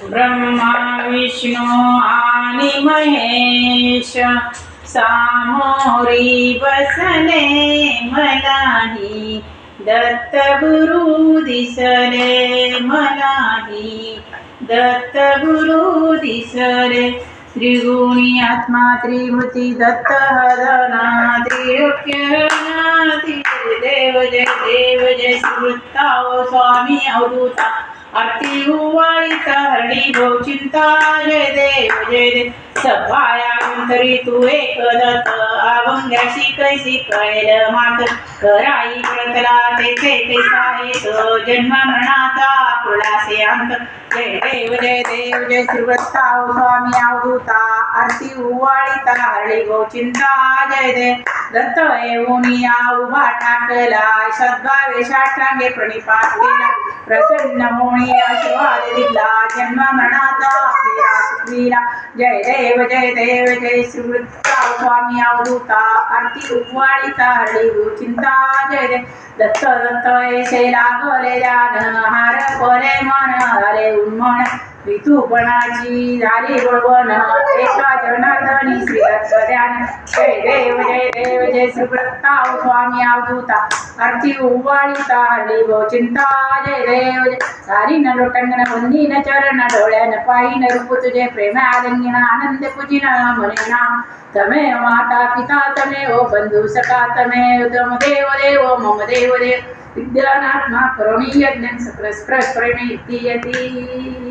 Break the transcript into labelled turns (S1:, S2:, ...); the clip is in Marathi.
S1: ब्रह्मा विष्णू आणि महेश सामोरी बसले मलाही दत्त गुरु दिसले मलाही दत्त गुरु दिसले त्रिगुणी आत्मा त्रिमूर्ती दत्त हरणा त्रिलोक्यरणा देव जय श्रीवृत्ताव स्वामी अवधूता आरती उवाळीता हरणी भो चिंता जय देव सभायानंतरी तू एक दत्त अभंग्याशी कैसी कळेल मात कराई प्रतला तेथे कैसा येतो जन्म मरणाचा आपुलासे अंत जय देव जय श्रीवत्साव स्वामी अवधूता आरती उवाळीता हरणी भो चिंता जय देव दत्त येऊनी उभा टाकला सद्भावे साष्टांगे प्रणिपात केला प्रसन्न होणी आशीर्वाद दिला जन्म मरणाचा फेरा सुखविला जय देव जय श्रीवृत्ताव स्वामी अवधूता आरती उवाळीता हरणी चिंता जय देव दत्त ऐसे लागले ध्यान हार परे मन हरे उन्मन ऋतुपणाची झाली बळवण एका जनार्दनी श्री दत्त ध्यान जय देव जय श्रीवृत्ताव स्वामी अवधूता आरती उवाळीता हरणी भो चिंता जय देव सारी न लोटंगन वंदीन चरण डोळ्यान पाहिन रूप तुझे प्रेम आलिंगन आनंद पूजिन मने नाम तमेव माता पिता तमेव बंधु सखा तमेव तम देव मम देव विद्यानात्मा करुणी यज्ञ सकल प्रेमे इति यति।